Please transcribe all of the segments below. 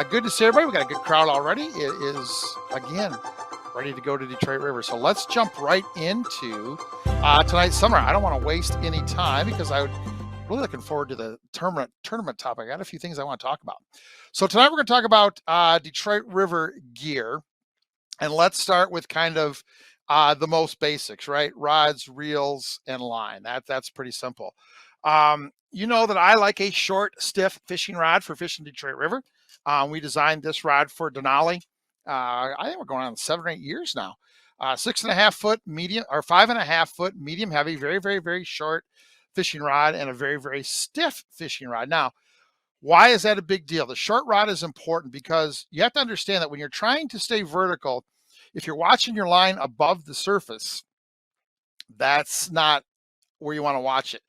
Good to see everybody. We got a good crowd already. It is, again, ready to go to Detroit River. So let's jump right into tonight's summer. I don't want to waste any time because I would really looking forward to the tournament topic. I got a few things I want to talk about. So tonight we're going to talk about Detroit River gear. And let's start with kind of the most basics, right? Rods, reels, and line. That's pretty simple. You know that I like a short, stiff fishing rod for fishing Detroit River. We designed this rod for Denali. I think we're going on 7 or 8 years now. 6.5 foot medium or 5.5 foot medium heavy, very, very, very short fishing rod and a very, very stiff fishing rod. Now, why is that a big deal? The short rod is important because you have to understand that when you're trying to stay vertical, if you're watching your line above the surface, that's not where you want to watch it.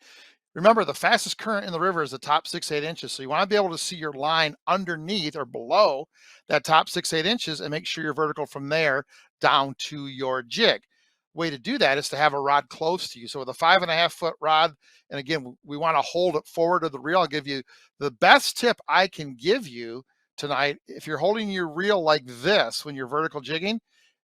Remember, the fastest current in the river is the top 6-8 inches. So you want to be able to see your line underneath or below that top 6-8 inches and make sure you're vertical from there down to your jig. Way to do that is to have a rod close to you. So with a 5.5 foot rod, and again, we want to hold it forward of the reel. I'll give you the best tip I can give you tonight. If you're holding your reel like this when you're vertical jigging,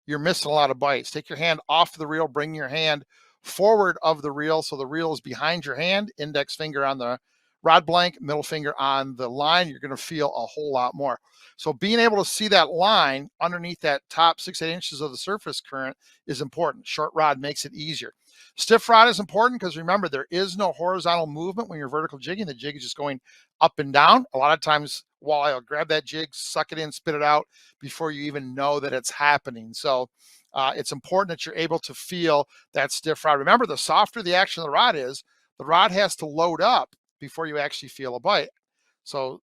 you're missing a lot of bites. Take your hand off the reel, bring your hand forward of the reel so the reel is behind your hand, index finger on the rod blank, middle finger on the line. You're going to feel a whole lot more. So being able to see that line underneath that top 6-8 inches of the surface current is important. Short rod makes it easier. Stiff rod is important because remember, there is no horizontal movement when you're vertical jigging. The jig is just going up and down. A lot of times walleye will grab that jig, suck it in, spit it out before you even know that it's happening. So it's important that you're able to feel that stiff rod. Remember, the softer the action of the rod is, the rod has to load up before you actually feel a bite. So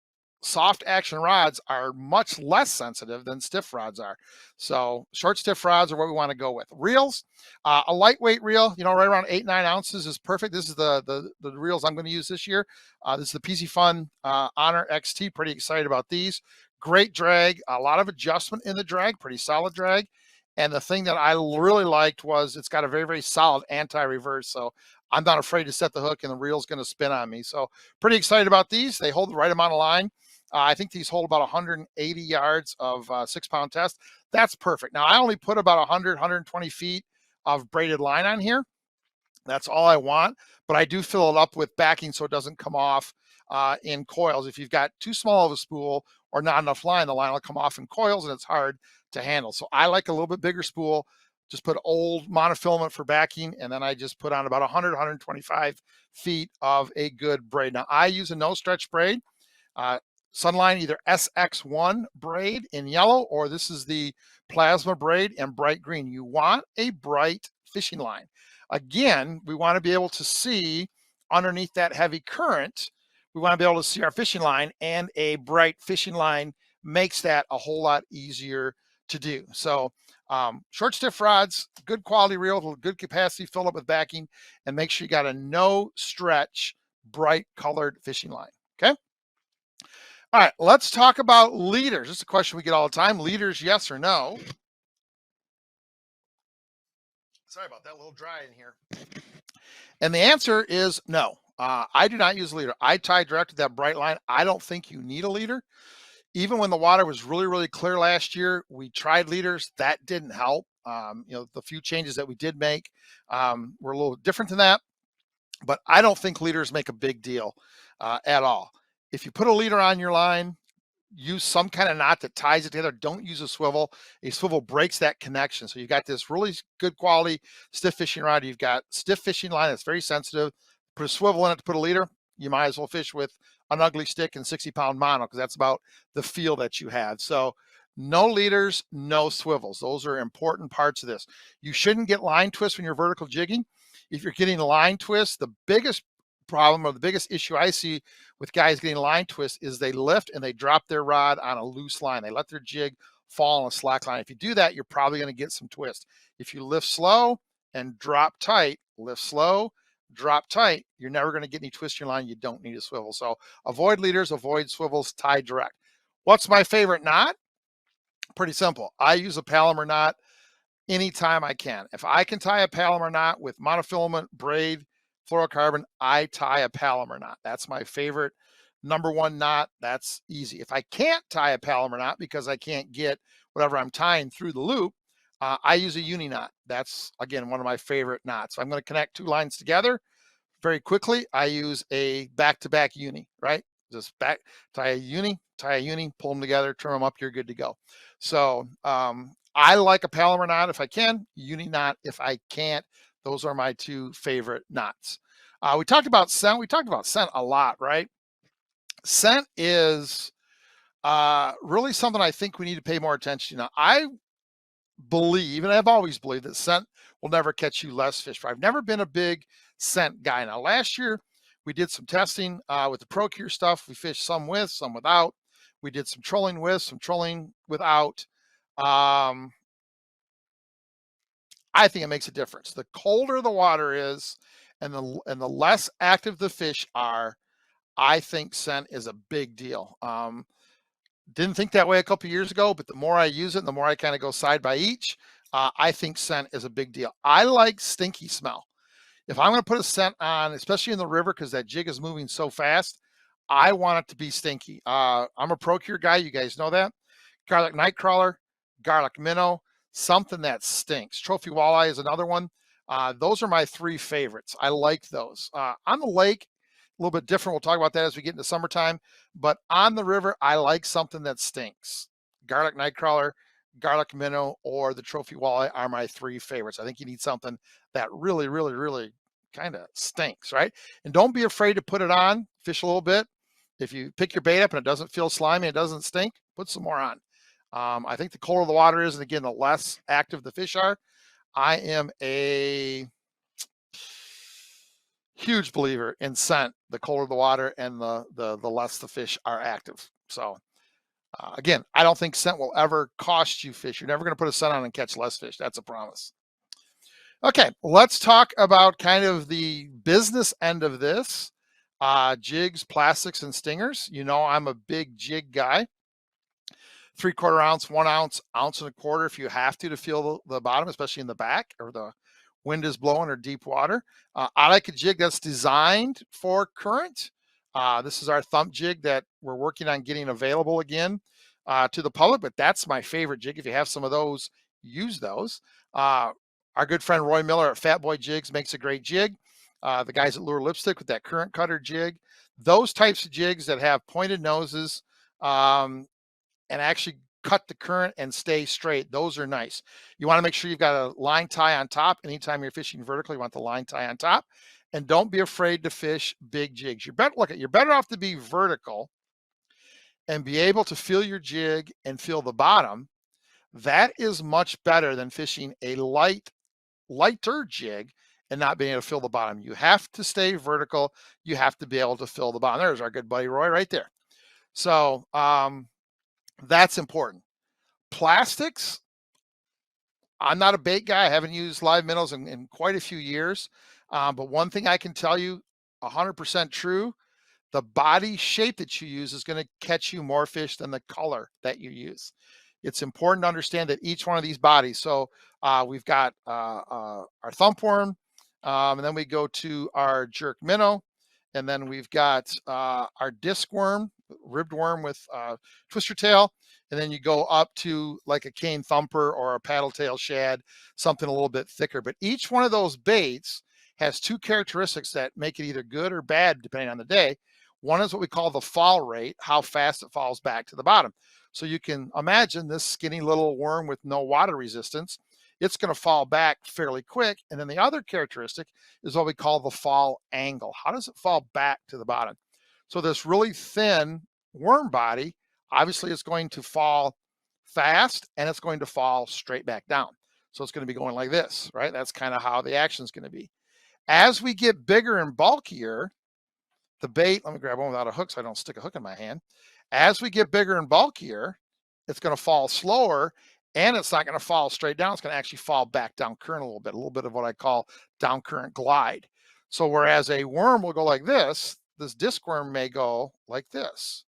soft action rods are much less sensitive than stiff rods are. So short stiff rods are what we want to go with. Reels, a lightweight reel, right around 8-9 ounces is perfect. This is the reels I'm going to use this year. This is the PC Fun Honor XT. Pretty excited about these. Great drag, a lot of adjustment in the drag, pretty solid drag. And the thing that I really liked was it's got a very, very solid anti-reverse. So I'm not afraid to set the hook and the reel's going to spin on me. So pretty excited about these. They hold the right amount of line. I think these hold about 180 yards of 6-pound test. That's perfect. Now I only put about 100, 120 feet of braided line on here. That's all I want, but I do fill it up with backing so it doesn't come off in coils. If you've got too small of a spool or not enough line, the line will come off in coils and it's hard to handle. So I like a little bit bigger spool. Just put old monofilament for backing, and then I just put on about 100, 125 feet of a good braid. Now I use a no stretch braid. Sunline either SX1 braid in yellow, or this is the plasma braid in bright green. You want a bright fishing line. Again, we want to be able to see underneath that heavy current. We want to be able to see our fishing line, and a bright fishing line makes that a whole lot easier to do. So short stiff rods, good quality reel, good capacity, fill up with backing, and make sure you got a no stretch, bright colored fishing line. Okay. All right, let's talk about leaders. This is a question we get all the time. Leaders, yes or no? Sorry about that, a little dry in here. And the answer is no. I do not use a leader. I tie direct to that bright line. I don't think you need a leader. Even when the water was really, really clear last year, we tried leaders. That didn't help. The few changes that we did make were a little different than that. But I don't think leaders make a big deal at all. If you put a leader on your line, use some kind of knot that ties it together. Don't use a swivel. A swivel breaks that connection. So you've got this really good quality stiff fishing rod. You've got stiff fishing line that's very sensitive. Put a swivel in it to put a leader. You might as well fish with an ugly stick and 60-pound mono, because that's about the feel that you have. So no leaders, no swivels. Those are important parts of this. You shouldn't get line twists when you're vertical jigging. If you're getting line twists, the biggest problem or the biggest issue I see with guys getting line twists is they lift and they drop their rod on a loose line. They let their jig fall on a slack line. If you do that, you're probably going to get some twist. If you lift slow and drop tight, lift slow, drop tight, you're never going to get any twist in your line. You don't need a swivel. So avoid leaders, avoid swivels, tie direct. What's my favorite knot? Pretty simple. I use a Palomar knot anytime I can. If I can tie a Palomar knot with monofilament, braid, fluorocarbon, I tie a Palomar knot. That's my favorite number one knot, that's easy. If I can't tie a Palomar knot because I can't get whatever I'm tying through the loop, I use a uni knot. That's, again, one of my favorite knots. So I'm going to connect two lines together very quickly. I use a back-to-back uni, right? Just tie a uni, pull them together, turn them up, you're good to go. So I like a Palomar knot if I can, uni knot if I can't. Those are my two favorite knots. We talked about scent. We talked about scent a lot, right? Scent is really something I think we need to pay more attention to. Now, I believe, and I've always believed, that scent will never catch you less fish. But I've never been a big scent guy. Now, last year we did some testing with the ProCure stuff. We fished some with, some without. We did some trolling with, some trolling without. I think it makes a difference. The colder the water is, and the less active the fish are, I think scent is a big deal. Didn't think that way a couple years ago, but the more I use it, the more I kind of go side by each. I think scent is a big deal. I like stinky smell. If I'm going to put a scent on, especially in the river, because that jig is moving so fast, I want it to be stinky. I'm a ProCure guy. You guys know that. Garlic Nightcrawler, garlic minnow, something that stinks. Trophy walleye is another one. Those are my three favorites. I like those. On the lake, a little bit different. We'll talk about that as we get into summertime. But on the river, I like something that stinks. Garlic Nightcrawler, garlic minnow, or the trophy walleye are my three favorites. I think you need something that really, really, really kind of stinks, right? And don't be afraid to put it on, fish a little bit. If you pick your bait up and it doesn't feel slimy, it doesn't stink, put some more on. I think the colder the water is, and again, the less active the fish are. I am a huge believer in scent. The colder the water and the less the fish are active. So again, I don't think scent will ever cost you fish. You're never going to put a scent on and catch less fish. That's a promise. Okay, let's talk about kind of the business end of this. Jigs, plastics, and stingers. You know, I'm a big jig guy. 3/4 ounce, 1 ounce, ounce and a quarter if you have to feel the bottom, especially in the back or the wind is blowing or deep water. I like a jig that's designed for current. This is our thump jig that we're working on getting available again to the public, but that's my favorite jig. If you have some of those, use those. Our good friend Roy Miller at Fat Boy Jigs makes a great jig. The guys at Lure Lipstick with that current cutter jig. Those types of jigs that have pointed noses, and actually cut the current and stay straight. Those are nice. You want to make sure you've got a line tie on top. Anytime you're fishing vertically, you want the line tie on top. And don't be afraid to fish big jigs. You're better off to be vertical and be able to feel your jig and feel the bottom. That is much better than fishing a lighter jig and not being able to feel the bottom. You have to stay vertical. You have to be able to feel the bottom. There's our good buddy Roy right there. So that's important. Plastics, I'm not a bait guy. I haven't used live minnows in quite a few years. But one thing I can tell you 100% true, the body shape that you use is going to catch you more fish than the color that you use. It's important to understand that each one of these bodies. So we've got our thumpworm, and then we go to our jerk minnow, and then we've got our disc worm, ribbed worm with twister tail, and then you go up to like a cane thumper or a paddle tail shad, something a little bit thicker. But each one of those baits has two characteristics that make it either good or bad depending on the day. One is what we call the fall rate, how fast it falls back to the bottom. So you can imagine this skinny little worm with no water resistance, it's going to fall back fairly quick. And then the other characteristic is what we call the fall angle. How does it fall back to the bottom? So this really thin worm body, obviously it's going to fall fast and it's going to fall straight back down. So it's going to be going like this, right? That's kind of how the action is going to be. As we get bigger and bulkier, the bait, let me grab one without a hook so I don't stick a hook in my hand. As we get bigger and bulkier, it's going to fall slower and it's not going to fall straight down. It's going to actually fall back down current a little bit of what I call down current glide. So whereas a worm will go like this disc worm may go like this.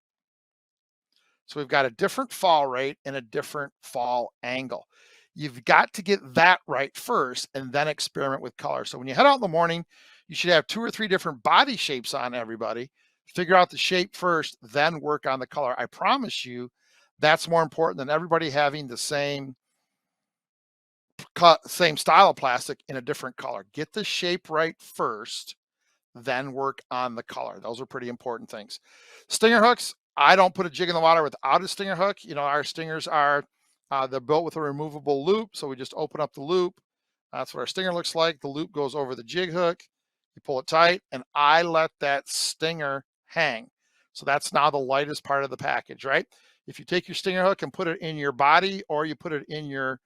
So we've got a different fall rate and a different fall angle. You've got to get that right first and then experiment with color. So when you head out in the morning, you should have 2 or 3 different body shapes on everybody Figure out the shape first, then work on the color. I promise you that's more important than everybody having the same same style of plastic in a different color. Get the shape right first, then work on the color. Those are pretty important things. Stinger hooks, I don't put a jig in the water without a stinger hook. You know, our stingers are, they're built with a removable loop. So we just open up the loop. That's what our stinger looks like. The loop goes over the jig hook. You pull it tight, and I let that stinger hang. So that's now the lightest part of the package, right? If you take your stinger hook and put it in your body or you put it in your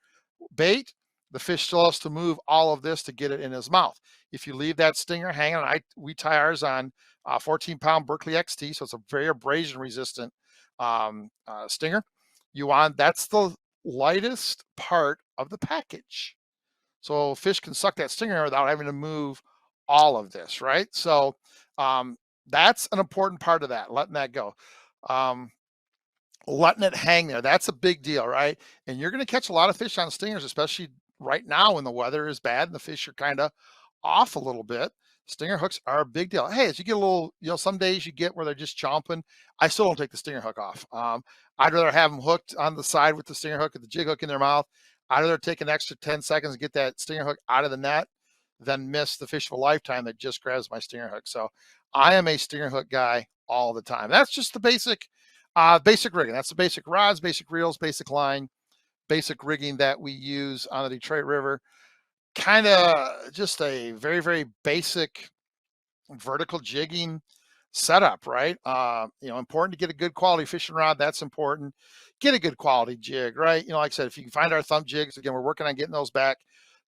bait, the fish still has to move all of this to get it in his mouth. If you leave that stinger hanging, we tie ours on 14-pound Berkley XT, so it's a very abrasion resistant stinger. That's the lightest part of the package. So fish can suck that stinger without having to move all of this, right? So that's an important part of that, letting that go. Letting it hang there, that's a big deal, right? And you're going to catch a lot of fish on stingers, especially right now when the weather is bad and the fish are kind of off a little bit. Stinger hooks are a big deal. Hey, as you get a little, some days you get where they're just chomping. I still don't take the stinger hook off. I'd rather have them hooked on the side with the stinger hook and the jig hook in their mouth. I'd rather take an extra 10 seconds and get that stinger hook out of the net than miss the fish of a lifetime that just grabs my stinger hook. So I am a stinger hook guy all the time. That's just the basic rigging. That's the basic rods, basic reels, basic line, basic rigging that we use on the Detroit River. Kind of just a very, very basic vertical jigging setup, right? Important to get a good quality fishing rod. That's important. Get a good quality jig, right? Like I said, if you can find our thumb jigs, again, we're working on getting those back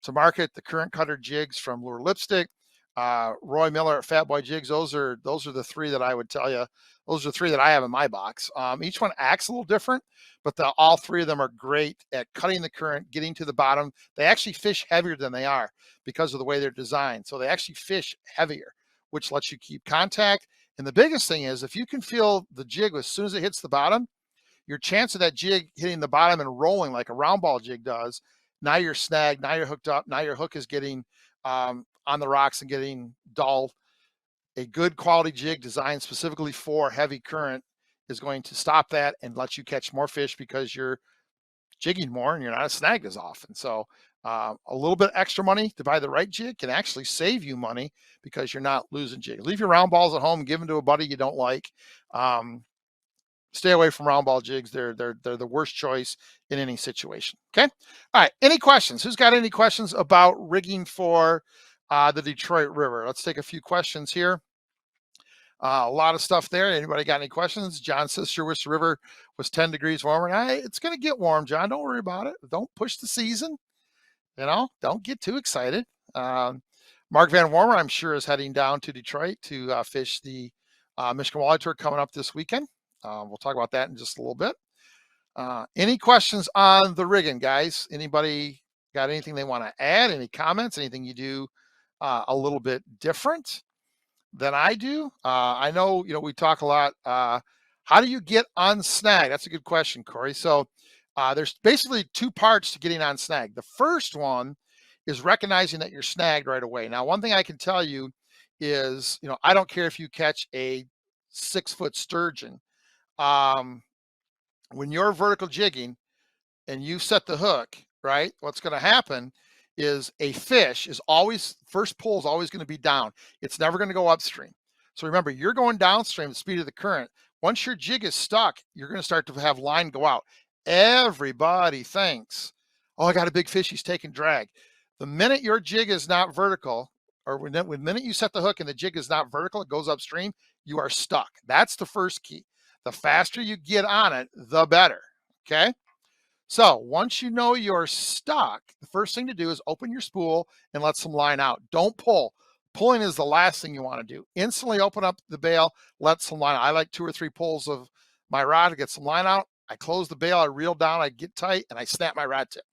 to market. The current cutter jigs from Lure Lipstick, Roy Miller at Fat Boy Jigs. Those are the three that I would tell you. Those are the three that I have in my box. Each one acts a little different, but all three of them are great at cutting the current, getting to the bottom. They actually fish heavier than they are because of the way they're designed. So they actually fish heavier, which lets you keep contact. And the biggest thing is if you can feel the jig as soon as it hits the bottom, your chance of that jig hitting the bottom and rolling like a round ball jig does, now you're snagged, now you're hooked up, now your hook is getting on the rocks and getting dull. A good quality jig designed specifically for heavy current is going to stop that and let you catch more fish because you're jigging more and you're not snagged as often. So a little bit extra money to buy the right jig can actually save you money because you're not losing jig. Leave your round balls at home, give them to a buddy you don't like. Stay away from round ball jigs. They're the worst choice in any situation. Okay. All right. Any questions? Who's got any questions about rigging for the Detroit River? Let's take a few questions here. A lot of stuff there. Anybody got any questions? John says, sure wish the river was 10 degrees warmer. It's going to get warm, John. Don't worry about it. Don't push the season. Don't get too excited. Mark Van Warmer, I'm sure, is heading down to Detroit to fish the Michigan Walleye Tour coming up this weekend. We'll talk about that in just a little bit. Any questions on the rigging, guys? Anybody got anything they want to add? Any comments? Anything you do a little bit different than I do? I know, we talk a lot. How do you get unsnagged? That's a good question, Corey. So there's basically two parts to getting unsnagged. The first one is recognizing that you're snagged right away. Now, one thing I can tell you is, I don't care if you catch a 6-foot sturgeon. When you're vertical jigging and you set the hook, right, what's going to happen is a fish is always, first pull is always going to be down. It's never going to go upstream. So remember, you're going downstream at the speed of the current. Once your jig is stuck, you're going to start to have line go out. Everybody thinks, oh, I got a big fish, he's taking drag. The minute your jig is not vertical, or when the minute you set the hook and the jig is not vertical, it goes upstream, you are stuck. That's the first key. The faster you get on it, the better, okay? So once you know you're stuck, the first thing to do is open your spool and let some line out. Don't pull. Pulling is the last thing you want to do. Instantly open up the bail, let some line out. I like 2 or 3 pulls of my rod to get some line out. I close the bail, I reel down, I get tight, and I snap my rod tip.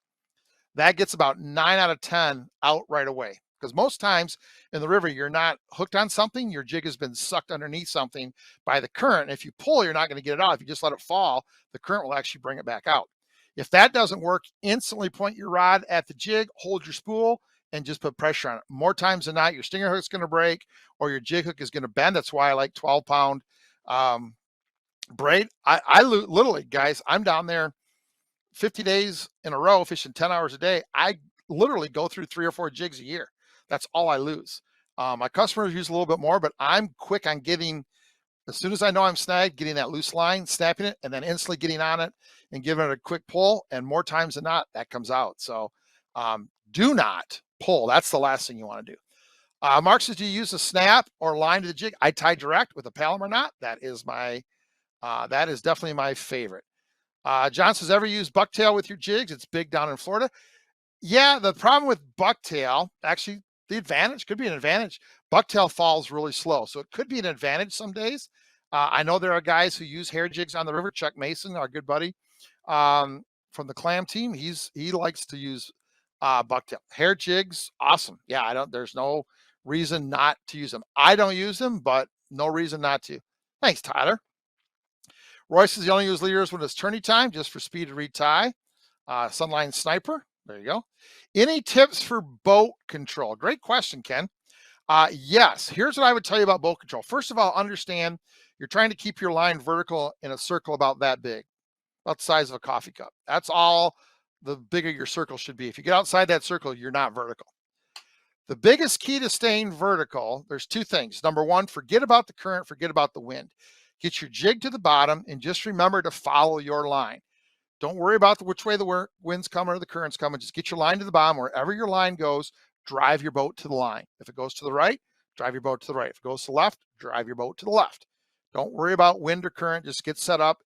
That gets about 9 out of 10 out right away. Because most times in the river, you're not hooked on something, your jig has been sucked underneath something by the current. If you pull, you're not going to get it out. If you just let it fall, the current will actually bring it back out. If that doesn't work, instantly point your rod at the jig, hold your spool, and just put pressure on it. More times than not, your stinger hook's going to break or your jig hook is going to bend. That's why I like 12-pound braid. I literally, guys, I'm down there 50 days in a row fishing 10 hours a day. I literally go through 3 or 4 jigs a year. That's all I lose. My customers use a little bit more, but I'm quick on getting, as soon as I know I'm snagged, getting that loose line, snapping it, and then instantly getting on it and giving it a quick pull. And more times than not, that comes out. So do not pull. That's the last thing you want to do. Mark says, do you use a snap or line to the jig? I tie direct with a Palomar knot. That is definitely my favorite. John says, ever use bucktail with your jigs? It's big down in Florida. Yeah, the problem with bucktail, actually, the advantage could be an advantage. Bucktail falls really slow, so it could be an advantage some days. I know there are guys who use hair jigs on the river. Chuck Mason, our good buddy from the clam team, he likes to use bucktail. Hair jigs, awesome. Yeah, there's no reason not to use them. I don't use them, but no reason not to. Thanks, Tyler. Roy says, you only use leaders when it's tourney time, just for speed to retie. Sunline Sniper, there you go. Any tips for boat control? Great question, Ken. Yes, here's what I would tell you about boat control. First of all, understand you're trying to keep your line vertical in a circle about that big, about the size of a coffee cup. That's all the bigger your circle should be. If you get outside that circle, you're not vertical. The biggest key to staying vertical, there's 2 things. Number 1, forget about the current, forget about the wind. Get your jig to the bottom and just remember to follow your line. Don't worry about which way the wind's coming or the current's coming. Just get your line to the bottom. Wherever your line goes, drive your boat to the line. If it goes to the right, drive your boat to the right. If it goes to the left, drive your boat to the left. Don't worry about wind or current. Just get set up.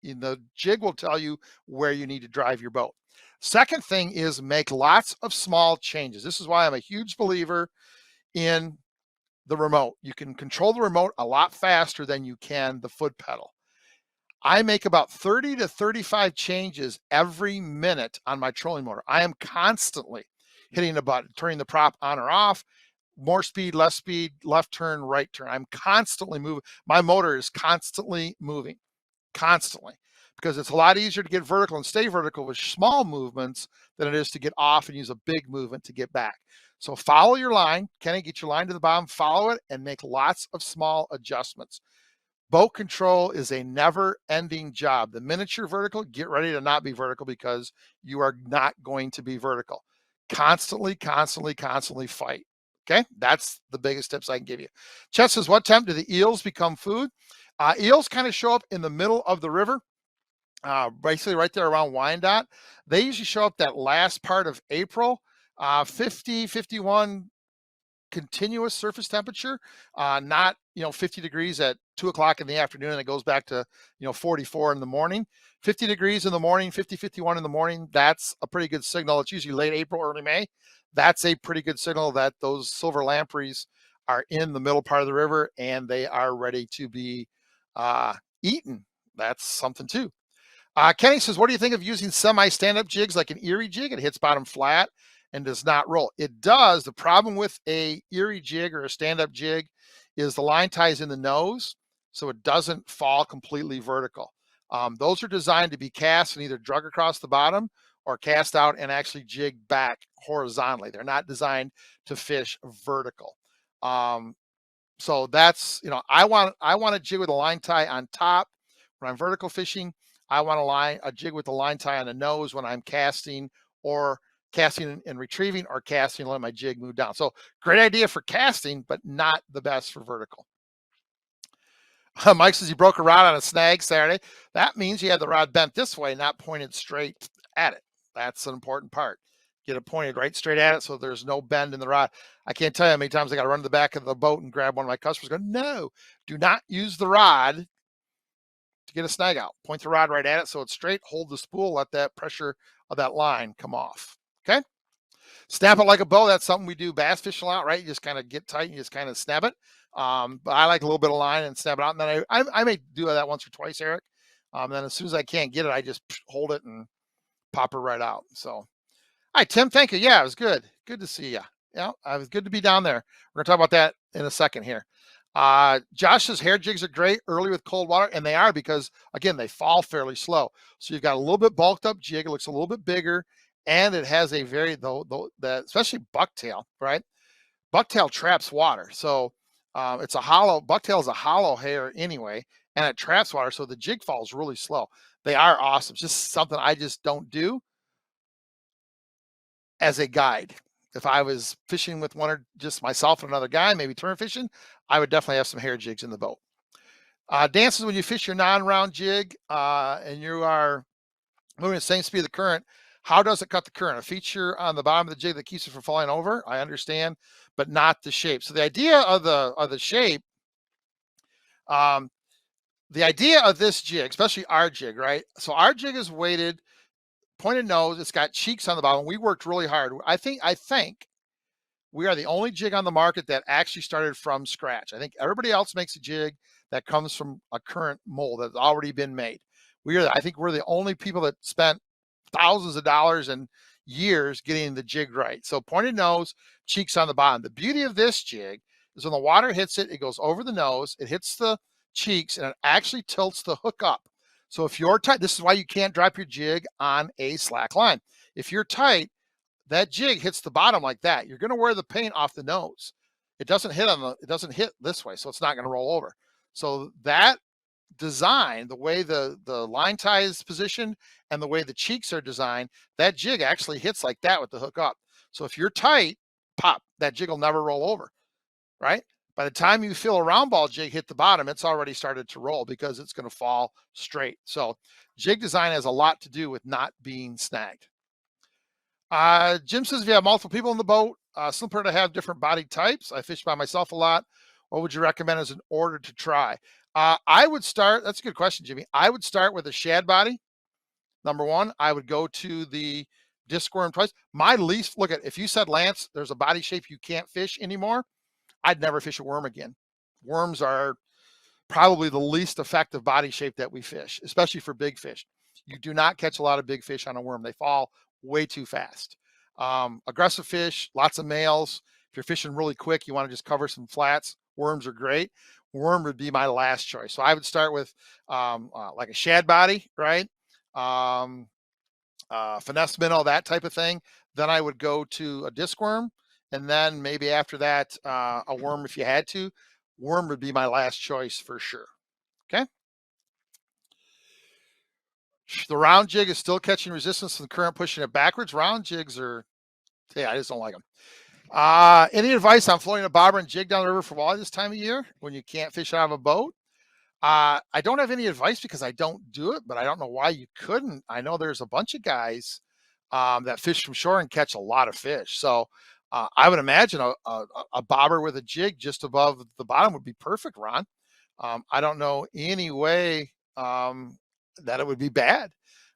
The jig will tell you where you need to drive your boat. Second thing is make lots of small changes. This is why I'm a huge believer in the remote. You can control the remote a lot faster than you can the foot pedal. I make about 30 to 35 changes every minute on my trolling motor. I am constantly hitting the button, turning the prop on or off, more speed, less speed, left turn, right turn. I'm constantly moving. My motor is constantly moving, constantly, because it's a lot easier to get vertical and stay vertical with small movements than it is to get off and use a big movement to get back. So follow your line, Kenny, get your line to the bottom, follow it, and make lots of small adjustments. Boat control is a never-ending job. The minute you're vertical, get ready to not be vertical because you are not going to be vertical. Constantly, constantly, constantly fight. Okay, that's the biggest tips I can give you. Chet says, what time do the eels become food? Eels kind of show up in the middle of the river, basically right there around Wyandotte. They usually show up that last part of April, 50, 51 continuous surface temperature, not 50 degrees at 2 o'clock in the afternoon and it goes back to 44 in the morning. 50 degrees in the morning, 50, 51 in the morning, that's a pretty good signal. It's usually late April, early May. That's a pretty good signal that those silver lampreys are in the middle part of the river and they are ready to be eaten. That's something too. Kenny says, what do you think of using semi stand-up jigs like an Erie jig? It hits bottom flat and does not roll. It does. The problem with a Erie jig or a stand-up jig is the line ties in the nose, so it doesn't fall completely vertical. Those are designed to be cast and either drug across the bottom or cast out and actually jig back horizontally. They're not designed to fish vertical. So that's, I want a jig with a line tie on top when I'm vertical fishing. I want a jig with a line tie on the nose when I'm casting or casting and retrieving or casting and let my jig move down. So great idea for casting, but not the best for vertical. Mike says he broke a rod on a snag Saturday. That means you had the rod bent this way, not pointed straight at it. That's an important part. Get it pointed right straight at it so there's no bend in the rod. I can't tell you how many times I got to run to the back of the boat and grab one of my customers going, no, do not use the rod to get a snag out. Point the rod right at it so it's straight. Hold the spool, let that pressure of that line come off. Okay? Snap it like a bow. That's something we do bass fishing a lot, right? You just kind of get tight and you just kind of snap it. But I like a little bit of line and snap it out. And then I may do that once or twice, Eric. Then as soon as I can't get it, I just hold it and pop her right out. So, all right, Tim, thank you. Yeah, it was good. Good to see you. Yeah, it was good to be down there. We're going to talk about that in a second here. Josh's hair jigs are great early with cold water, and they are because, again, they fall fairly slow. So you've got a little bit bulked up jig. It looks a little bit bigger, and it has a very especially bucktail, right? Bucktail traps water, so it's a hollow. Bucktail is a hollow hair anyway, and it traps water, so the jig falls really slow. They are awesome. Just something I just don't do as a guide. If I was fishing with one or just myself and another guy, maybe tournament fishing, I would definitely have some hair jigs in the boat. Dances when you fish your non-round jig and you are moving at the same speed of the current. How does it cut the current? A feature on the bottom of the jig that keeps it from falling over. I understand, but not the shape. So the idea of the shape, the idea of this jig, especially our jig, right? So our jig is weighted, pointed nose. It's got cheeks on the bottom. We worked really hard. I think we are the only jig on the market that actually started from scratch. I think everybody else makes a jig that comes from a current mold that's already been made. I think we're the only people that spent thousands of dollars and years getting the jig right. So pointed nose, cheeks on the bottom. The beauty of this jig is when the water hits it, it goes over the nose, it hits the cheeks, and it actually tilts the hook up. So if you're tight, this is why you can't drop your jig on a slack line. If you're tight, that jig hits the bottom like that, you're going to wear the paint off the nose. It doesn't hit this way, so it's not going to roll over. So that design, the way the line tie is positioned and the way the cheeks are designed, that jig actually hits like that with the hook up. So if you're tight, pop, that jig will never roll over, right? By the time you feel a round ball jig hit the bottom, it's already started to roll because it's going to fall straight. So jig design has a lot to do with not being snagged. Jim says, if you have multiple people in the boat, simpler to have different body types. I fish by myself a lot. What would you recommend as an order to try? I would start, that's a good question, Jimmy. I would start with a shad body. Number one, I would go to the disc worm twice. My least, look at, if you said, Lance, there's a body shape you can't fish anymore, I'd never fish a worm again. Worms are probably the least effective body shape that we fish, especially for big fish. You do not catch a lot of big fish on a worm. They fall way too fast. Aggressive fish, lots of males. If you're fishing really quick, you want to just cover some flats. Worms are great. Worm would be my last choice. So I would start with like a shad body, right? Finesse minnow, that type of thing. Then I would go to a disc worm. And then maybe after that, a worm if you had to. Worm would be my last choice for sure. Okay. The round jig is still catching resistance from the current, pushing it backwards. Round jigs are, I just don't like them. Any advice on floating a bobber and jig down the river for walleye this time of year when you can't fish out of a boat? I don't have any advice because I don't do it, but I don't know why you couldn't. I know there's a bunch of guys that fish from shore and catch a lot of fish. So I would imagine a bobber with a jig just above the bottom would be perfect, Ron. I don't know any way that it would be bad.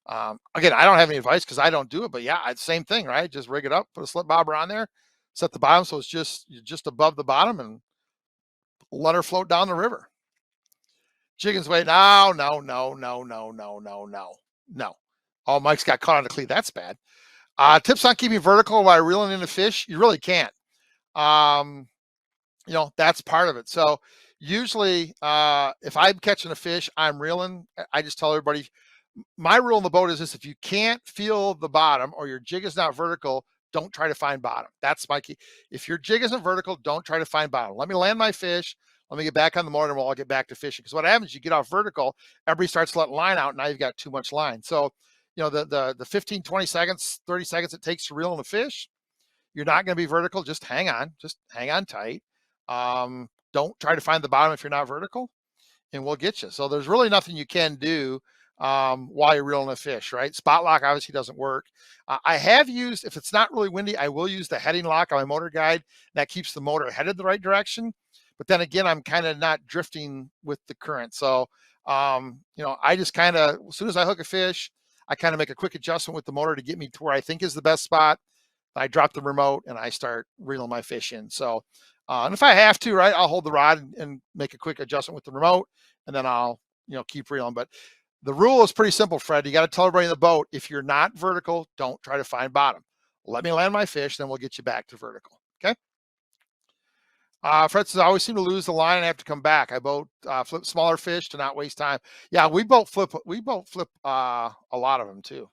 Again, I don't have any advice because I don't do it, but yeah, same thing, right? Just rig it up, put a slip bobber on there, set the bottom so it's just above the bottom, and let her float down the river. Chicken's weight, no. Oh, Mike's got caught on the cleat. That's bad. Tips on keeping vertical while reeling in the fish. You really can't. That's part of it. So usually if I'm catching a fish, I'm reeling. I just tell everybody, my rule in the boat is this: if you can't feel the bottom or your jig is not vertical, don't try to find bottom. That's my key. If your jig isn't vertical, don't try to find bottom. Let me land my fish. Let me get back on the motor and we'll all get back to fishing. Because what happens, you get off vertical, everybody starts letting line out. Now you've got too much line. So, the 15, 20 seconds, 30 seconds it takes to reel in a fish, you're not going to be vertical. Just hang on tight. Don't try to find the bottom if you're not vertical, and we'll get you. So there's really nothing you can do while you're reeling a fish, right? Spot lock obviously doesn't work. I have used, if it's not really windy, I will use the heading lock on my motor guide. That keeps the motor headed the right direction. But then again, I'm kind of not drifting with the current. So, I just kind of, as soon as I hook a fish, I kind of make a quick adjustment with the motor to get me to where I think is the best spot. I drop the remote and I start reeling my fish in. So, and if I have to, right, I'll hold the rod and make a quick adjustment with the remote, and then I'll, keep reeling. But the rule is pretty simple, Fred. You got to tell everybody in the boat, if you're not vertical, don't try to find bottom. Let me land my fish, then we'll get you back to vertical. Okay. Fred says, I always seem to lose the line and have to come back. I both flip smaller fish to not waste time. Yeah, we both flip a lot of them too.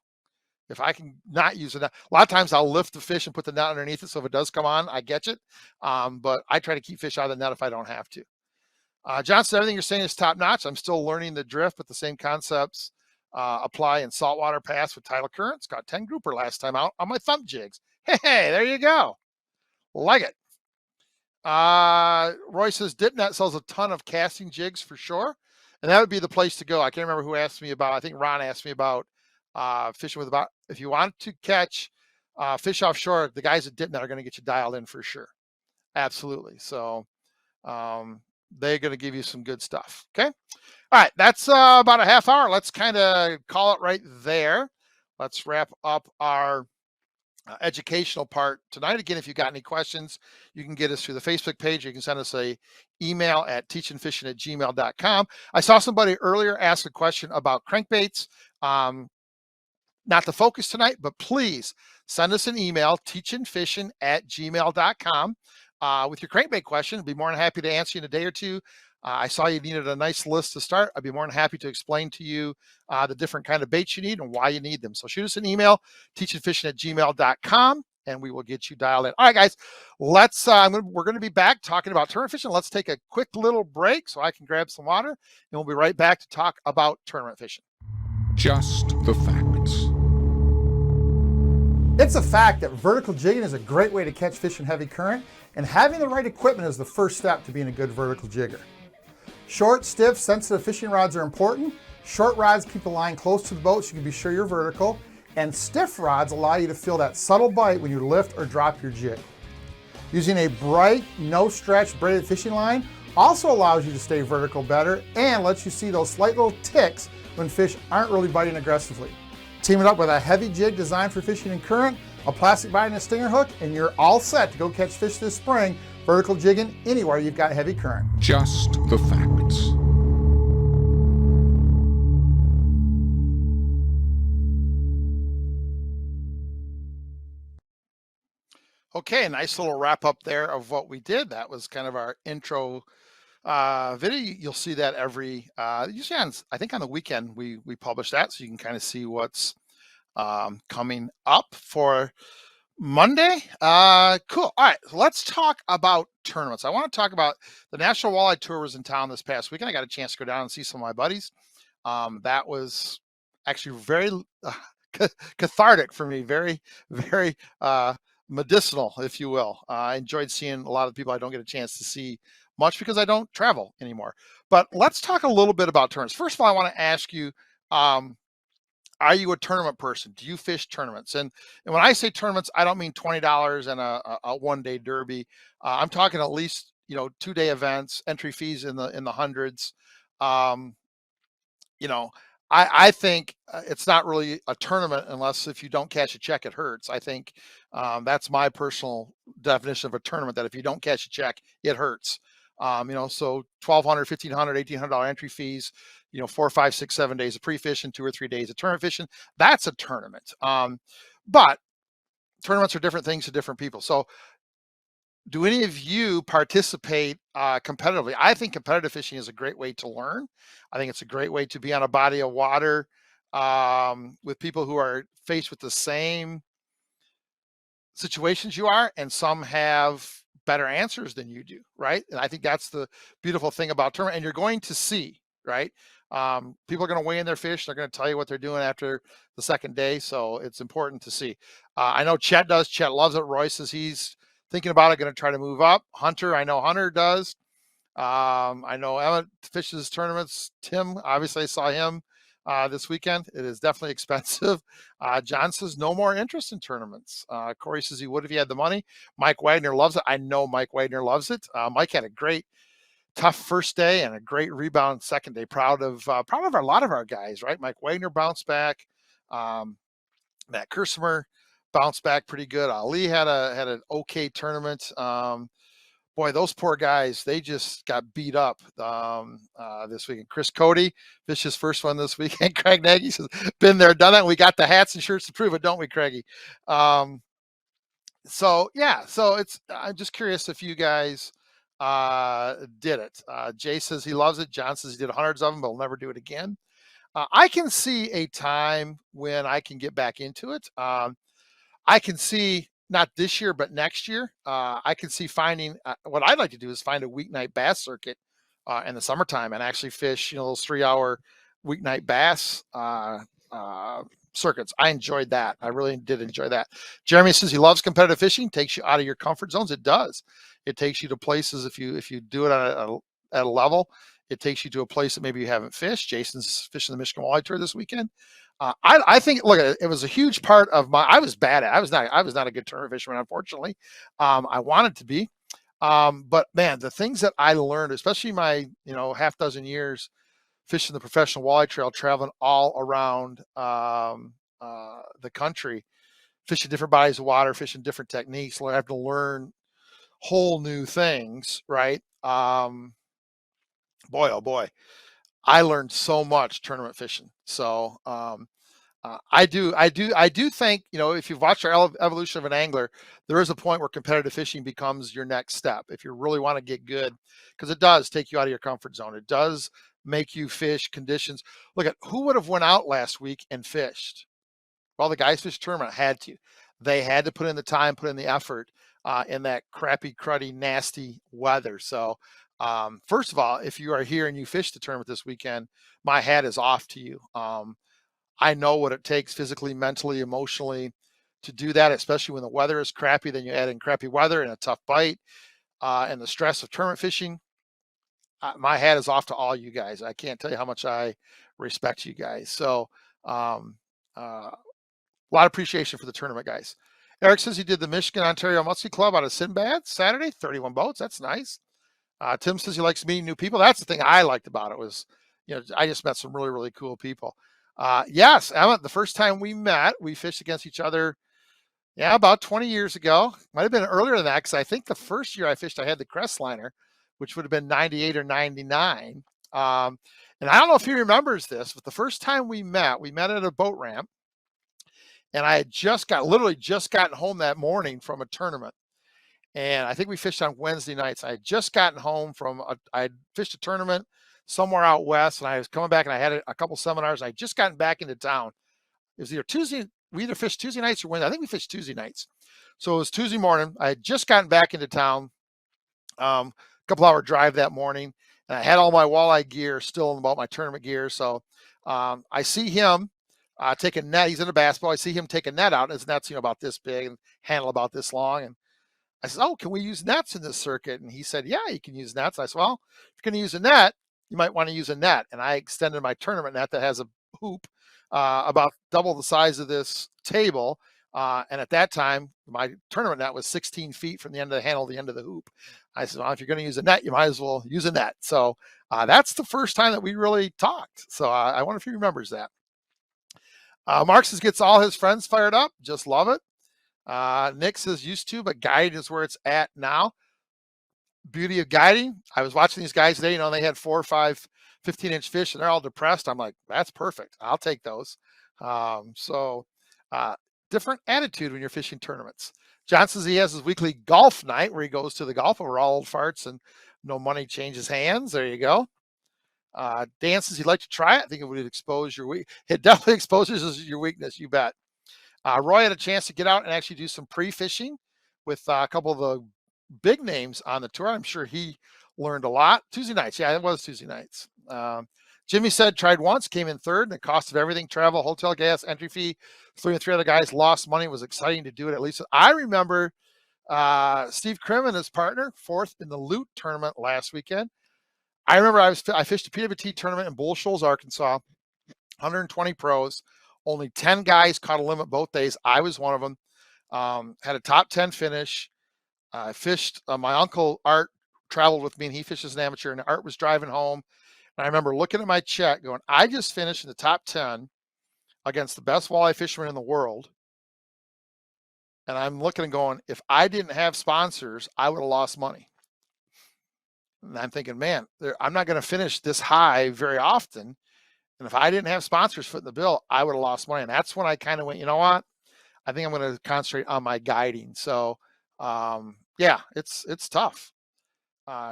If I can not use it, a lot of times I'll lift the fish and put the net underneath it. So if it does come on, I catch it. But I try to keep fish out of the net if I don't have to. Johnson, everything you're saying is top notch. I'm still learning the drift, but the same concepts apply in saltwater bass with tidal currents. Got 10 grouper last time out on my thump jigs. Hey, there you go. Like it. Roy says DipNet sells a ton of casting jigs for sure, and that would be the place to go. I can't remember who asked me about. I think Ron asked me about fishing with about. If you want to catch fish offshore, the guys at DipNet are going to get you dialed in for sure. Absolutely. So they're going to give you some good stuff. Okay. All right. That's about a half hour. Let's kind of call it right there. Let's wrap up our educational part tonight. Again, if you got any questions, you can get us through the Facebook page. You can send us a email at teachinfishing@gmail.com. I saw somebody earlier ask a question about crankbaits. Not the focus tonight, but please send us an email, teachinfishing@gmail.com, with your crankbait question. I'd be more than happy to answer you in a day or two. I saw you needed a nice list to start. I'd be more than happy to explain to you the different kind of baits you need and why you need them. So shoot us an email, teachinfishing@gmail.com, and we will get you dialed in. All right, guys, let's. We're going to be back talking about tournament fishing. Let's take a quick little break so I can grab some water, and we'll be right back to talk about tournament fishing. Just the facts. It's a fact that vertical jigging is a great way to catch fish in heavy current, and having the right equipment is the first step to being a good vertical jigger. Short, stiff, sensitive fishing rods are important. Short rods keep the line close to the boat so you can be sure you're vertical, and stiff rods allow you to feel that subtle bite when you lift or drop your jig. Using a bright, no-stretch braided fishing line also allows you to stay vertical better and lets you see those slight little ticks when fish aren't really biting aggressively. Team it up with a heavy jig designed for fishing in current, a plastic bite and a stinger hook, and you're all set to go catch fish this spring, vertical jigging anywhere you've got heavy current. Just the facts. Okay, nice little wrap up there of what we did. That was kind of our intro video. You'll see that every usually on, I think on the weekend we publish that, so you can kind of see what's coming up for Monday. Cool. All right, let's talk about tournaments. I want to talk about the National Walleye Tour was in town this past weekend. I got a chance to go down and see some of my buddies. That was actually very cathartic for me. Very, very medicinal, if you will. I enjoyed seeing a lot of people I don't get a chance to see much because I don't travel anymore. But let's talk a little bit about tournaments. First of all, I want to ask you, are you a tournament person? Do you fish tournaments? And when I say tournaments, I don't mean $20 and a one-day derby. I'm talking at least 2-day events, entry fees in the hundreds. I think it's not really a tournament unless if you don't cash a check, it hurts. I think that's my personal definition of a tournament, that if you don't cash a check, it hurts. So $1,200, $1,500, $1,800 entry fees, 4, 5, 6, 7 days of pre-fishing, 2 or 3 days of tournament fishing. That's a tournament. But tournaments are different things to different people. So do any of you participate competitively? I think competitive fishing is a great way to learn. I think it's a great way to be on a body of water with people who are faced with the same situations you are, and some have better answers than you do, right? And I think that's the beautiful thing about tournament. And you're going to see, right? People are going to weigh in their fish. They're going to tell you what they're doing after the second day. So it's important to see. I know Chet does. Chet loves it. Roy says he's thinking about it, going to try to move up. Hunter, I know Hunter does. I know Emmett fishes tournaments. Tim, obviously I saw him this weekend. It is definitely expensive. John says no more interest in tournaments. Corey says he would if he had the money. Mike Wagner loves it. I know Mike Wagner loves it. Mike had a great, tough first day and a great rebound second day. Proud of a lot of our guys, right? Mike Wagner bounced back. Matt Kersimer bounced back pretty good. Ali had an okay tournament. Boy, those poor guys, they just got beat up this weekend. Chris Cody fished his first one this weekend. Craig Nagy says, been there, done that. And we got the hats and shirts to prove it, don't we, Craigie? So I'm just curious if you guys did it. Jay says he loves it. John says he did hundreds of them, but will never do it again. I can see a time when I can get back into it. I can see not this year, but next year. I can see finding what I'd like to do is find a weeknight bass circuit in the summertime and actually fish, those 3 hour weeknight bass uh, circuits. I enjoyed that. I really did enjoy that. Jeremy says he loves competitive fishing, takes you out of your comfort zones. It does. It takes you to places if you do it at a level. It takes you to a place that maybe you haven't fished. Jason's fishing the Michigan Walleye Tour this weekend. I think look, it was a huge part of my. I was bad at. I was not a good tournament fisherman, unfortunately. I wanted to be, but man, the things that I learned, especially my half dozen years fishing the professional walleye trail, traveling all around the country, fishing different bodies of water, fishing different techniques. I have to learn whole new things, right? Boy, oh boy, I learned so much tournament fishing. So I do think if you've watched our evolution of an angler, there is a point where competitive fishing becomes your next step if you really want to get good, because it does take you out of your comfort zone. It does make you fish conditions. Look at who would have went out last week and fished. Well, the guys fish tournament had to. They had to put in the time, put in the effort in that crappy, cruddy, nasty weather. So first of all, if you are here and you fish the tournament this weekend, my hat is off to you. I know what it takes physically, mentally, emotionally to do that, especially when the weather is crappy. Then you add in crappy weather and a tough bite and the stress of tournament fishing. My hat is off to all you guys. I can't tell you how much I respect you guys. So a lot of appreciation for the tournament, guys. Eric says he did the Michigan Ontario Muskie Club out of Sinbad Saturday, 31 boats. That's nice. Tim says he likes meeting new people. That's the thing I liked about it was, I just met some really, really cool people. Yes, Emma, the first time we met, we fished against each other, about 20 years ago. Might have been earlier than that, because I think the first year I fished, I had the Crestliner, which would have been 98 or 99. And I don't know if he remembers this, but the first time we met at a boat ramp, and I had literally just gotten home that morning from a tournament. And I think we fished on Wednesday nights. I had just gotten home I had fished a tournament somewhere out west, and I was coming back, and I had a couple seminars. I had just gotten back into town. It was either Tuesday. We either fished Tuesday nights or Wednesday. I think we fished Tuesday nights. So it was Tuesday morning. I had just gotten back into town. A couple hour drive that morning, and I had all my walleye gear still about my tournament gear. So I see him take a net. He's in a bass boat. I see him take a net out, and his net's about this big and handle about this long. And I said, "Oh, can we use nets in this circuit?" And he said, "Yeah, you can use nets." I said, "Well, if you're going to use a net, you might want to use a net." And I extended my tournament net that has a hoop about double the size of this table. And at that time, my tournament net was 16 feet from the end of the handle to the end of the hoop. I said, "Well, if you're going to use a net, you might as well use a net." So that's the first time that we really talked. So I wonder if he remembers that. Mark says gets all his friends fired up. Just love it. Nick says used to, but guiding is where it's at now. Beauty of guiding. I was watching these guys today, they had 4 or 5 15-inch fish and they're all depressed. I'm like, that's perfect. I'll take those. Different attitude when you're fishing tournaments. John says he has his weekly golf night where he goes to the golf over all old farts and no money changes hands. There you go. Dan says he'd like to try it. I think it would expose your weak. It definitely exposes your weakness. You bet. Roy had a chance to get out and actually do some pre-fishing with a couple of the big names on the tour. I'm sure he learned a lot. Tuesday nights. Yeah, it was Tuesday nights. Jimmy said tried once, came in third, and the cost of everything, travel, hotel, gas, entry fee, 3 other guys lost money. It was exciting to do it at least. I remember Steve Krim and his partner, 4th in the Loot tournament last weekend. I remember I fished a PWT tournament in Bull Shoals, Arkansas, 120 pros. Only 10 guys caught a limit both days. I was one of them. Had a top 10 finish. I fished. My uncle Art traveled with me, and he fished as an amateur, and Art was driving home. And I remember looking at my check going, I just finished in the top 10 against the best walleye fisherman in the world. And I'm looking and going, if I didn't have sponsors, I would have lost money. And I'm thinking, man, I'm not going to finish this high very often. And if I didn't have sponsors footing the bill, I would have lost money. And that's when I kind of went, you know what? I think I'm going to concentrate on my guiding. So, yeah, it's tough.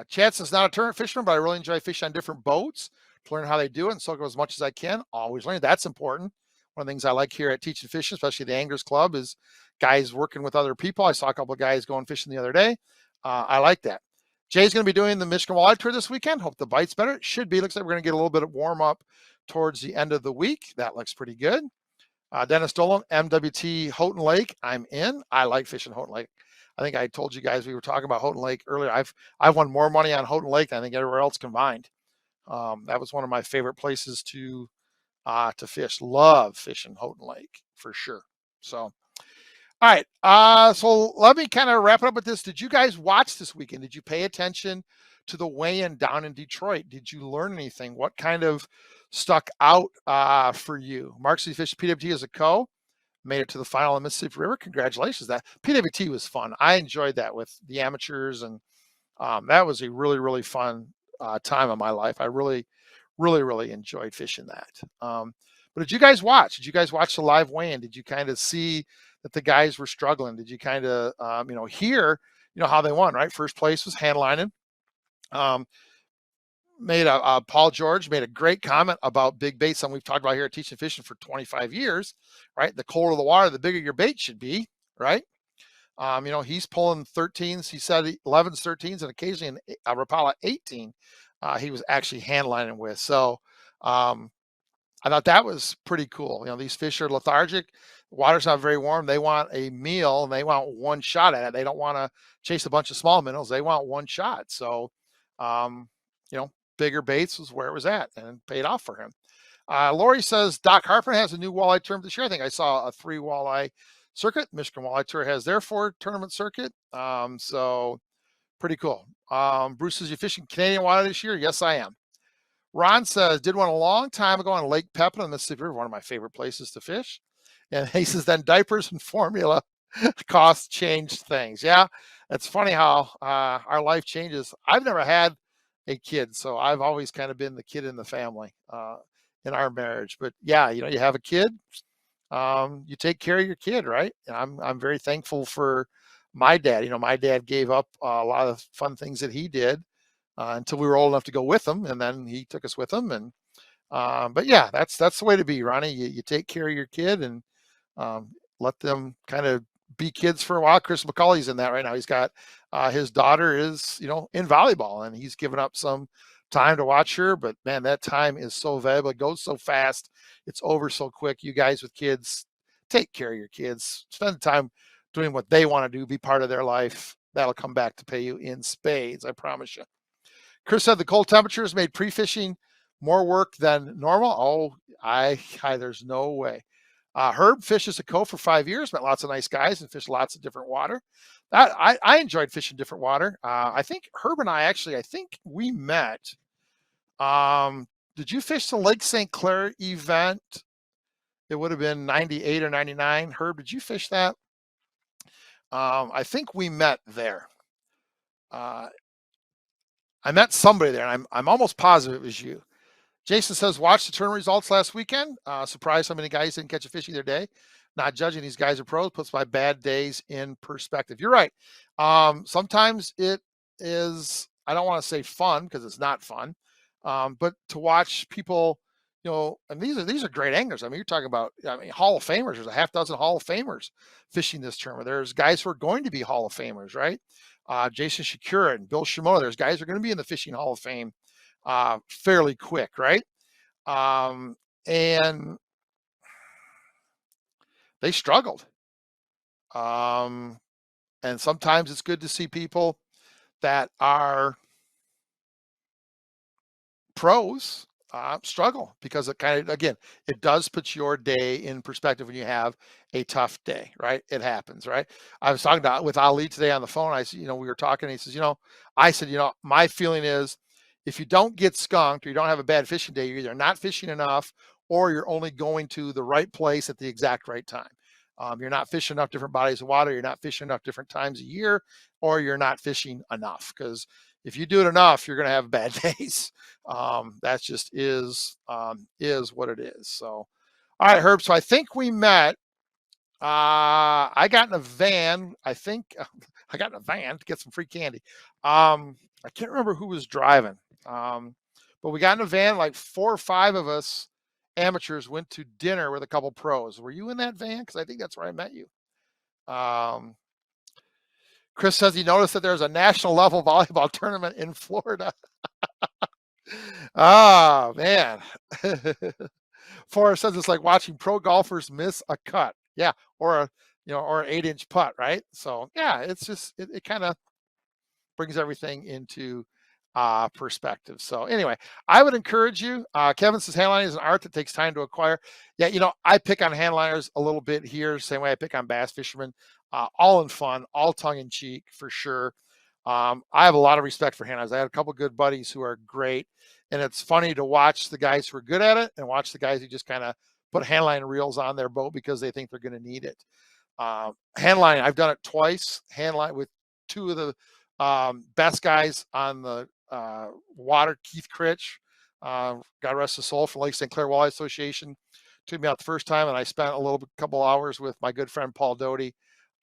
Chad says not a tournament fisherman, but I really enjoy fishing on different boats learn how they do it and soak up as much as I can. Always learn. That's important. One of the things I like here at Teaching Fishing, especially the Anglers Club, is guys working with other people. I saw a couple of guys going fishing the other day. I like that. Jay's going to be doing the Michigan Walleye Tour this weekend. Hope the bite's better. It should be. Looks like we're going to get a little bit of warm up towards the end of the week. That looks pretty good. Dennis Dolan, MWT Houghton Lake. I'm in. I like fishing Houghton Lake. I think I told you guys we were talking about Houghton Lake earlier. I've won more money on Houghton Lake than I think everywhere else combined. That was one of my favorite places to fish. Love fishing Houghton Lake for sure. So, all right. So let me kind of wrap it up with this. Did you guys watch this weekend? Did you pay attention to the weigh-in down in Detroit? Did you learn anything? What kind of stuck out for you? Mark C. Fish, PWT as a co, made it to the final of Mississippi River. Congratulations. That PWT was fun. I enjoyed that with the amateurs, and that was a really, really fun time of my life. I really, really, really enjoyed fishing that. But did you guys watch? Did you guys watch the live weigh-in? Did you kind of see that the guys were struggling? Did you kind of, hear, how they won, right? First place was Handlinen. Paul George made a great comment about big bait, something we've talked about here at Teaching Fishing for 25 years, right? The colder the water, the bigger your bait should be, right? He's pulling 13s. He said 11s, 13s, and occasionally a Rapala 18. He was actually handlining with. So I thought that was pretty cool. These fish are lethargic. The water's not very warm. They want a meal and they want one shot at it. They don't want to chase a bunch of small minnows. They want one shot. So, bigger baits was where it was at, and it paid off for him. Lori says Doc Harper has a new walleye tournament this year. I think I saw a 3 walleye circuit. Michigan Walleye Tour has their 4 tournament circuit. So pretty cool. Bruce says, you fishing Canadian walleye this year? Yes, I am. Ron says, did one a long time ago on Lake Pepin in the Mississippi River, one of my favorite places to fish. And he says, then diapers and formula costs changed things. Yeah, it's funny how our life changes. I've never had a kid, so I've always kind of been the kid in the family in our marriage. But yeah, you have a kid, you take care of your kid, right? And I'm very thankful for my dad. My dad gave up a lot of fun things that he did until we were old enough to go with him, and then he took us with him. And but yeah, that's the way to be, Ronnie. You take care of your kid and let them kind of be kids for a while. Chris McCauley's in that right now. He's got his daughter is in volleyball, and he's given up some time to watch her. But man, that time is so valuable. It goes so fast. It's over so quick. You guys with kids, take care of your kids. Spend time doing what they want to do. Be part of their life. That'll come back to pay you in spades. I promise you. Chris said the cold temperatures made pre-fishing more work than normal. Oh, there's no way. Herb fishes a cove for 5 years, met lots of nice guys and fished lots of different water. I enjoyed fishing different water. I think Herb and I think we met. Did you fish the Lake St. Clair event? It would have been 98 or 99. Herb, did you fish that? I think we met there. I met somebody there, and I'm almost positive it was you. Jason says, watch the tournament results last weekend. Surprised how many guys didn't catch a fish either day. Not judging, these guys are pros, puts my bad days in perspective. You're right. Sometimes it is, I don't want to say fun because it's not fun, but to watch people, and these are great anglers. I mean, you're talking about, Hall of Famers. There's a half dozen Hall of Famers fishing this tournament. There's guys who are going to be Hall of Famers, right? Jason Shakura and Bill Shimoda. There's guys who are going to be in the Fishing Hall of Fame fairly quick, right? And they struggled. And sometimes it's good to see people that are pros struggle, because it kind of, again, it does put your day in perspective when you have a tough day, right? It happens, right? I was talking with Ali today on the phone. I said, we were talking, and he says, I said, my feeling is if you don't get skunked or you don't have a bad fishing day, you're either not fishing enough or you're only going to the right place at the exact right time. You're not fishing enough different bodies of water. You're not fishing enough different times a year, or you're not fishing enough. Because if you do it enough, you're going to have bad days. That just is what it is. So, all right, Herb. So I think we met. I got in a van. I think I got in a van to get some free candy. I can't remember who was driving. But we got in a van, like 4 or 5 of us amateurs went to dinner with a couple pros. Were you in that van? Because I think that's where I met you. Um, Chris says he noticed that there's a national level volleyball tournament in Florida. Oh, man. Forrest says it's like watching pro golfers miss a cut. Yeah, or a or an 8-inch putt, right? So yeah, it's just it kind of brings everything into perspective. So anyway, I would encourage you. Kevin says handlining is an art that takes time to acquire. Yeah, I pick on handliners a little bit here, same way I pick on bass fishermen. All in fun, all tongue in cheek for sure. I have a lot of respect for handliners. I had a couple good buddies who are great, and it's funny to watch the guys who are good at it and watch the guys who just kind of put handline reels on their boat because they think they're going to need it. Handline, I've done it twice. Handline with 2 of the best guys on the water, Keith Critch, God rest his soul, from Lake St. Clair Walleye Association, took me out the first time, and I spent a couple hours with my good friend Paul Doty,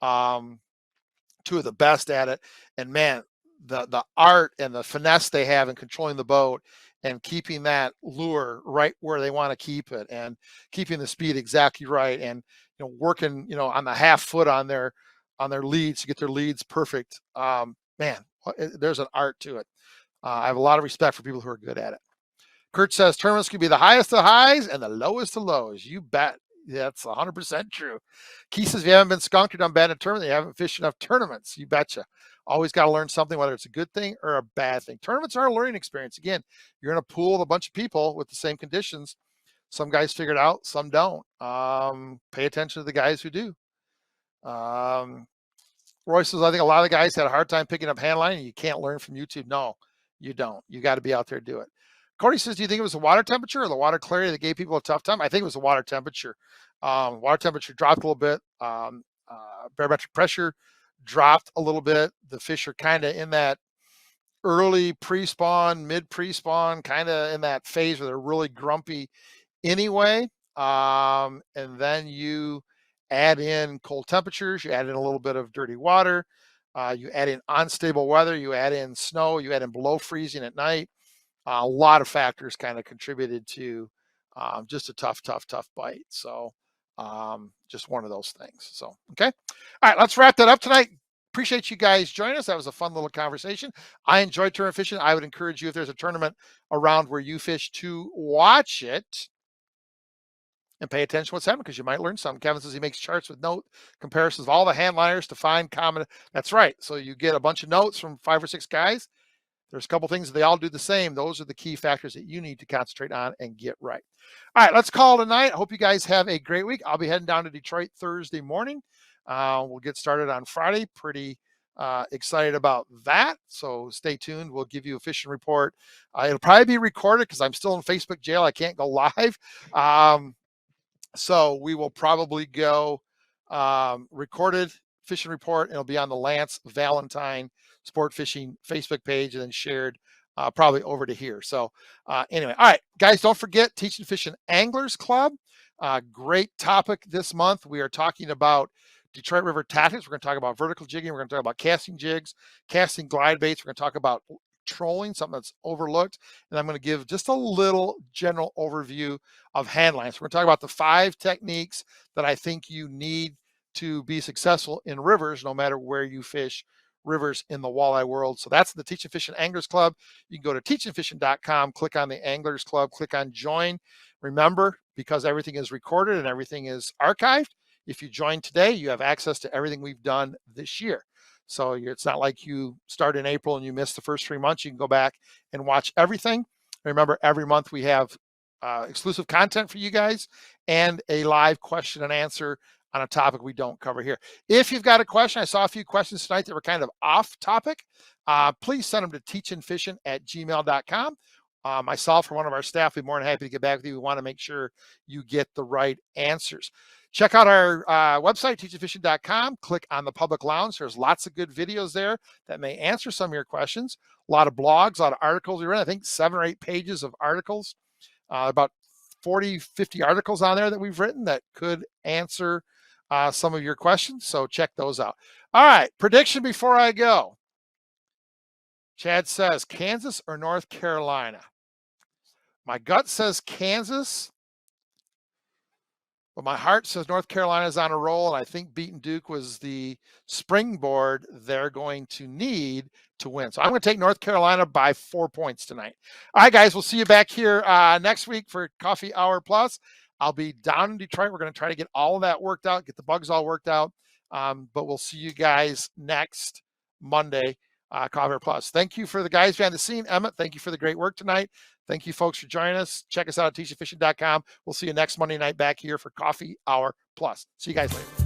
2 of the best at it. And man, the art and the finesse they have in controlling the boat and keeping that lure right where they want to keep it and keeping the speed exactly right, and working on the half foot on their leads to get their leads perfect. Man, there's an art to it. I have a lot of respect for people who are good at it. Kurt says tournaments can be the highest of highs and the lowest of lows. You bet. That's 100% true. Keith says if you haven't been skunked or done bad in a tournament, you haven't fished enough tournaments. You betcha. Always got to learn something, whether it's a good thing or a bad thing. Tournaments are a learning experience. Again, you're in a pool with a bunch of people with the same conditions. Some guys figure it out, some don't. Pay attention to the guys who do. Roy says, I think a lot of the guys had a hard time picking up handline. You can't learn from YouTube. No, you don't. You got to be out there to do it. Cody says, do you think it was the water temperature or the water clarity that gave people a tough time? I think it was the water temperature. Water temperature dropped a little bit. Barometric pressure dropped a little bit. The fish are kind of in that early pre-spawn, mid pre-spawn, kind of in that phase where they're really grumpy anyway. And then you add in cold temperatures, you add in a little bit of dirty water, you add in unstable weather, you add in snow, you add in below freezing at night. A lot of factors kind of contributed to just a tough bite. So just one of those things. So, okay. All right, let's wrap that up tonight. Appreciate you guys joining us. That was a fun little conversation. I enjoyed tournament fishing. I would encourage you, if there's a tournament around where you fish, to watch it and pay attention to what's happening, because you might learn something. Kevin says he makes charts with note comparisons of all the handliners to find common. That's right. So you get a bunch of notes from 5 or 6 guys. There's a couple things that they all do the same. Those are the key factors that you need to concentrate on and get right. All right, let's call it a night. I hope you guys have a great week. I'll be heading down to Detroit Thursday morning. We'll get started on Friday. Pretty excited about that. So stay tuned. We'll give you a fishing report. It'll probably be recorded because I'm still in Facebook jail. I can't go live. So we will probably go recorded fishing report, and it'll be on the Lance Valentine Sport Fishing Facebook page and then shared probably over to here. So anyway, all right, guys, don't forget Teaching Fishing Anglers Club. Great topic this month. We are talking about Detroit River tactics. We're going to talk about vertical jigging. We're going to talk about casting jigs, casting glide baits. We're going to talk about trolling, something that's overlooked. And I'm going to give just a little general overview of handlines. We're going to talk about the 5 techniques that I think you need to be successful in rivers, no matter where you fish rivers in the walleye world. So that's the Teaching Fishing Anglers Club. You can go to teachingfishing.com, click on the Anglers Club, click on join. Remember, because everything is recorded and everything is archived, if you join today, you have access to everything we've done this year. So it's not like you start in April and you miss the first 3 months. You can go back and watch everything. Remember, every month we have exclusive content for you guys and a live question and answer on a topic we don't cover here. If you've got a question, I saw a few questions tonight that were kind of off topic. Please send them to teachingfishing@gmail.com. Myself or one of our staff will be more than happy to get back with you. We want to make sure you get the right answers. Check out our website, teachingfishing.com. Click on the public lounge. There's lots of good videos there that may answer some of your questions. A lot of blogs, a lot of articles. We read, I think, 7 or 8 pages of articles, about 40, 50 articles on there that we've written that could answer some of your questions. So check those out. All right, prediction before I go. Chad says, Kansas or North Carolina? My gut says Kansas, but my heart says North Carolina's on a roll, and I think beating Duke was the springboard they're going to need to win. So I'm going to take North Carolina by 4 points tonight. All right, guys, we'll see you back here next week for Coffee Hour Plus. I'll be down in Detroit. We're going to try to get all of that worked out, get the bugs all worked out. But we'll see you guys next Monday, Coffee Hour Plus. Thank you for the guys behind the scene. Emmett, thank you for the great work tonight. Thank you, folks, for joining us. Check us out at teachingfishing.com. We'll see you next Monday night back here for Coffee Hour Plus. See you guys later.